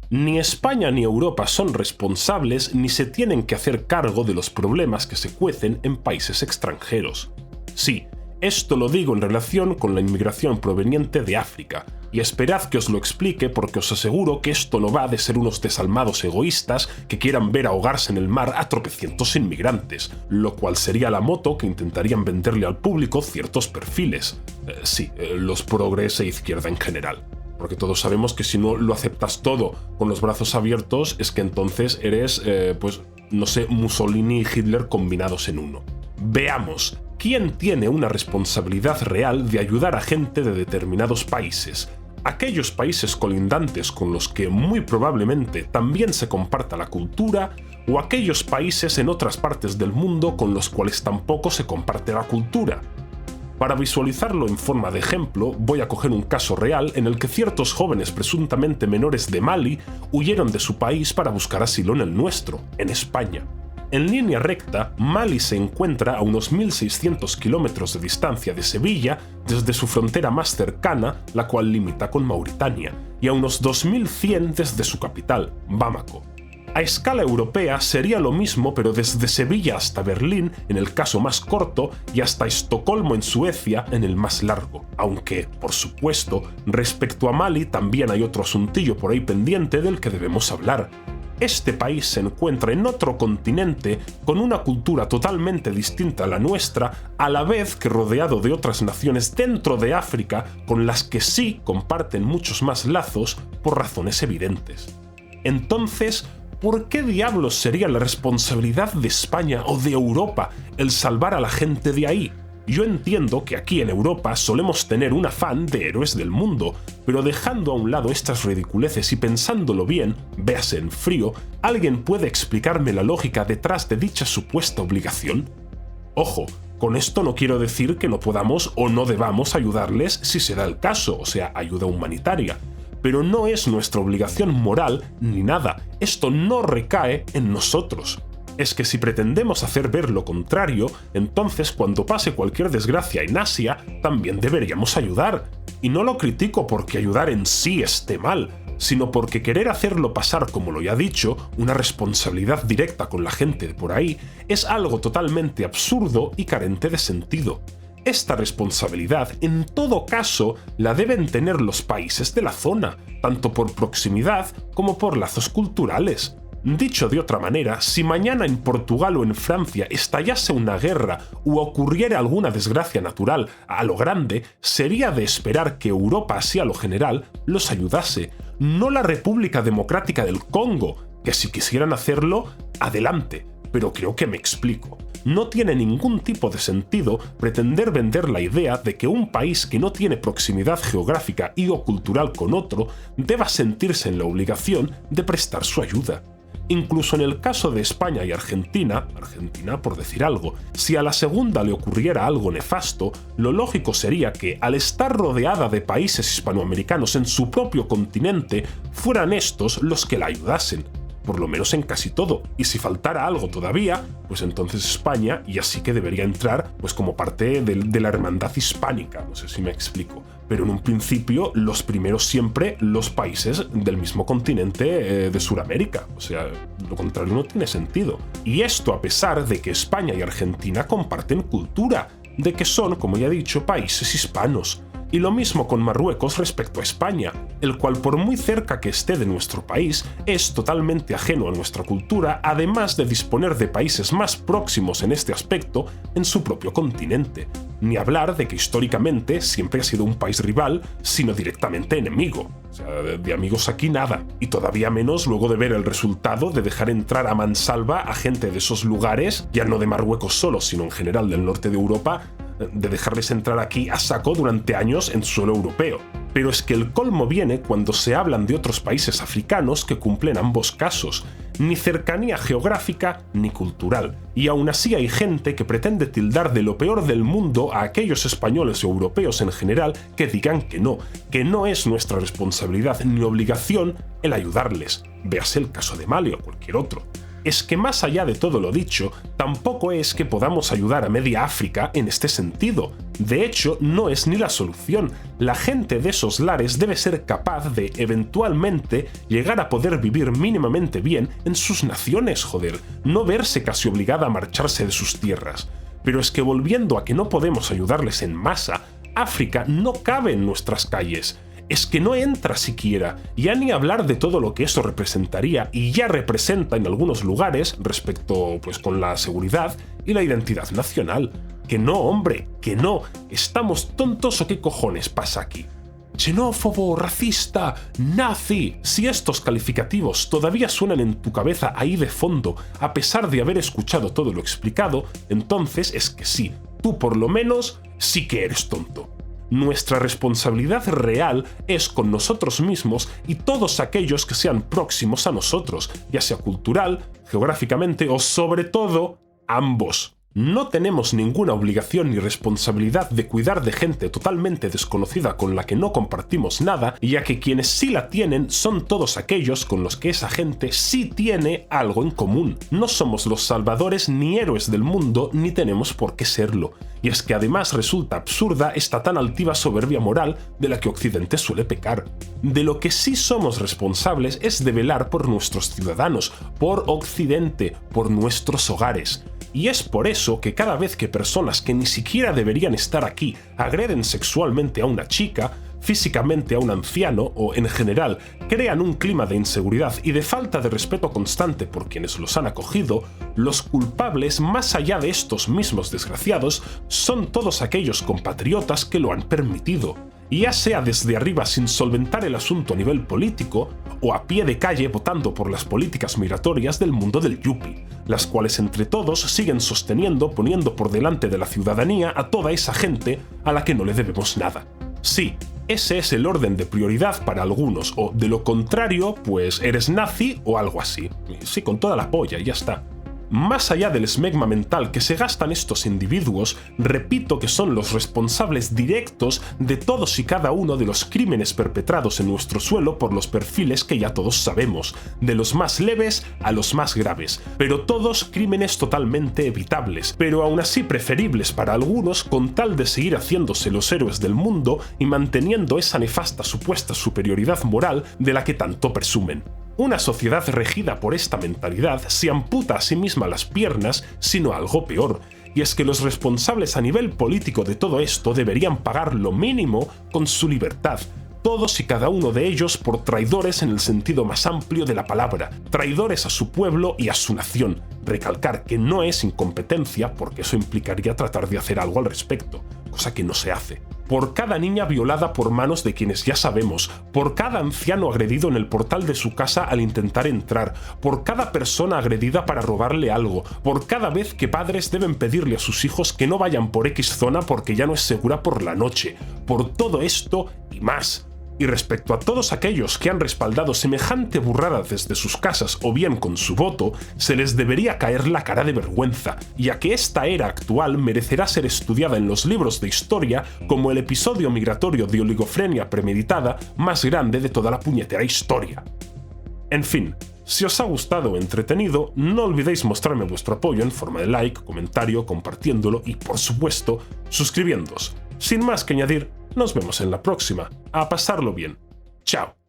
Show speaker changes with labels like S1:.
S1: Ni España ni Europa son responsables ni se tienen que hacer cargo de los problemas que se cuecen en países extranjeros. Sí, esto lo digo en relación con la inmigración proveniente de África, y esperad que os lo explique porque os aseguro que esto no va de ser unos desalmados egoístas que quieran ver ahogarse en el mar a tropecientos inmigrantes, lo cual sería la moto que intentarían venderle al público ciertos perfiles. Los progres e izquierda en general. Porque todos sabemos que si no lo aceptas todo con los brazos abiertos es que entonces eres, Mussolini y Hitler combinados en uno. Veamos, ¿quién tiene una responsabilidad real de ayudar a gente de determinados países? Aquellos países colindantes con los que muy probablemente también se comparta la cultura, o aquellos países en otras partes del mundo con los cuales tampoco se comparte la cultura. Para visualizarlo en forma de ejemplo, voy a coger un caso real en el que ciertos jóvenes presuntamente menores de Mali huyeron de su país para buscar asilo en el nuestro, en España. En línea recta, Mali se encuentra a unos 1.600 kilómetros de distancia de Sevilla desde su frontera más cercana, la cual limita con Mauritania, y a unos 2.100 desde su capital, Bamako. A escala europea sería lo mismo, pero desde Sevilla hasta Berlín en el caso más corto y hasta Estocolmo en Suecia en el más largo. Aunque, por supuesto, respecto a Mali también hay otro asuntillo por ahí pendiente del que debemos hablar. Este país se encuentra en otro continente con una cultura totalmente distinta a la nuestra, a la vez que rodeado de otras naciones dentro de África con las que sí comparten muchos más lazos por razones evidentes. Entonces, ¿por qué diablos sería la responsabilidad de España o de Europa el salvar a la gente de ahí? Yo entiendo que aquí en Europa solemos tener un afán de héroes del mundo, pero dejando a un lado estas ridiculeces y pensándolo bien, véase en frío, ¿alguien puede explicarme la lógica detrás de dicha supuesta obligación? Ojo, con esto no quiero decir que no podamos o no debamos ayudarles si se da el caso, o sea, ayuda humanitaria. Pero no es nuestra obligación moral ni nada, esto no recae en nosotros. Es que si pretendemos hacer ver lo contrario, entonces cuando pase cualquier desgracia en Asia, también deberíamos ayudar. Y no lo critico porque ayudar en sí esté mal, sino porque querer hacerlo pasar, como lo ya dicho, una responsabilidad directa con la gente de por ahí, es algo totalmente absurdo y carente de sentido. Esta responsabilidad, en todo caso, la deben tener los países de la zona, tanto por proximidad como por lazos culturales. Dicho de otra manera, si mañana en Portugal o en Francia estallase una guerra u ocurriera alguna desgracia natural a lo grande, sería de esperar que Europa, así a lo general, los ayudase, no la República Democrática del Congo, que si quisieran hacerlo, adelante, pero creo que me explico. No tiene ningún tipo de sentido pretender vender la idea de que un país que no tiene proximidad geográfica y o cultural con otro deba sentirse en la obligación de prestar su ayuda. Incluso en el caso de España y Argentina por decir algo, si a la segunda le ocurriera algo nefasto, lo lógico sería que, al estar rodeada de países hispanoamericanos en su propio continente, fueran estos los que la ayudasen, por lo menos en casi todo, y si faltara algo todavía, pues entonces España ya sí que debería entrar pues como parte de la hermandad hispánica, no sé si me explico. Pero en un principio, los primeros siempre los países del mismo continente de Sudamérica. O sea, lo contrario no tiene sentido. Y esto a pesar de que España y Argentina comparten cultura, de que son, como ya he dicho, países hispanos. Y lo mismo con Marruecos respecto a España, el cual por muy cerca que esté de nuestro país, es totalmente ajeno a nuestra cultura, además de disponer de países más próximos en este aspecto en su propio continente. Ni hablar de que históricamente siempre ha sido un país rival, sino directamente enemigo. O sea, de amigos aquí nada. Y todavía menos luego de ver el resultado de dejar entrar a mansalva a gente de esos lugares, ya no de Marruecos solo, sino en general del norte de Europa, de dejarles entrar aquí a saco durante años en suelo europeo. Pero es que el colmo viene cuando se hablan de otros países africanos que cumplen ambos casos, ni cercanía geográfica ni cultural, y aún así hay gente que pretende tildar de lo peor del mundo a aquellos españoles o europeos en general que digan que no es nuestra responsabilidad ni obligación el ayudarles, véase el caso de Mali o cualquier otro. Es que más allá de todo lo dicho, tampoco es que podamos ayudar a media África en este sentido, De hecho, no es ni la solución. La gente de esos lares debe ser capaz de, eventualmente, llegar a poder vivir mínimamente bien en sus naciones, joder, no verse casi obligada a marcharse de sus tierras. Pero es que volviendo a que no podemos ayudarles en masa, África no cabe en nuestras calles. Es que no entra siquiera, ya ni hablar de todo lo que eso representaría y ya representa en algunos lugares respecto con la seguridad y la identidad nacional. Que no, hombre, que no. ¿Estamos tontos o qué cojones pasa aquí? Xenófobo, racista, nazi. Si estos calificativos todavía suenan en tu cabeza ahí de fondo, a pesar de haber escuchado todo lo explicado, entonces es que sí, tú por lo menos sí que eres tonto. Nuestra responsabilidad real es con nosotros mismos y todos aquellos que sean próximos a nosotros, ya sea cultural, geográficamente o sobre todo ambos. No tenemos ninguna obligación ni responsabilidad de cuidar de gente totalmente desconocida con la que no compartimos nada, ya que quienes sí la tienen son todos aquellos con los que esa gente sí tiene algo en común. No somos los salvadores ni héroes del mundo, ni tenemos por qué serlo. Y es que además resulta absurda esta tan altiva soberbia moral de la que Occidente suele pecar. De lo que sí somos responsables es de velar por nuestros ciudadanos, por Occidente, por nuestros hogares. Y es por eso que cada vez que personas que ni siquiera deberían estar aquí agreden sexualmente a una chica, físicamente a un anciano o, en general, crean un clima de inseguridad y de falta de respeto constante por quienes los han acogido, los culpables, más allá de estos mismos desgraciados, son todos aquellos compatriotas que lo han permitido. Ya sea desde arriba sin solventar el asunto a nivel político, o a pie de calle votando por las políticas migratorias del mundo del yuppie, las cuales entre todos siguen sosteniendo, poniendo por delante de la ciudadanía a toda esa gente a la que no le debemos nada. Sí, ese es el orden de prioridad para algunos, o de lo contrario, pues eres nazi o algo así. Sí, con toda la polla, ya está. Más allá del esmegma mental que se gastan estos individuos, repito que son los responsables directos de todos y cada uno de los crímenes perpetrados en nuestro suelo por los perfiles que ya todos sabemos, de los más leves a los más graves, pero todos crímenes totalmente evitables, pero aún así preferibles para algunos con tal de seguir haciéndose los héroes del mundo y manteniendo esa nefasta supuesta superioridad moral de la que tanto presumen. Una sociedad regida por esta mentalidad se amputa a sí misma las piernas, sino algo peor, y es que los responsables a nivel político de todo esto deberían pagar lo mínimo con su libertad, todos y cada uno de ellos por traidores en el sentido más amplio de la palabra, traidores a su pueblo y a su nación. Recalcar que no es incompetencia, porque eso implicaría tratar de hacer algo al respecto, cosa que no se hace. Por cada niña violada por manos de quienes ya sabemos, por cada anciano agredido en el portal de su casa al intentar entrar, por cada persona agredida para robarle algo, por cada vez que padres deben pedirle a sus hijos que no vayan por X zona porque ya no es segura por la noche, por todo esto y más. Y respecto a todos aquellos que han respaldado semejante burrada desde sus casas o bien con su voto, se les debería caer la cara de vergüenza, ya que esta era actual merecerá ser estudiada en los libros de historia como el episodio migratorio de oligofrenia premeditada más grande de toda la puñetera historia. En fin, si os ha gustado o entretenido, no olvidéis mostrarme vuestro apoyo en forma de like, comentario, compartiéndolo y, por supuesto, suscribiéndoos. Sin más que añadir, nos vemos en la próxima. A pasarlo bien. Chao.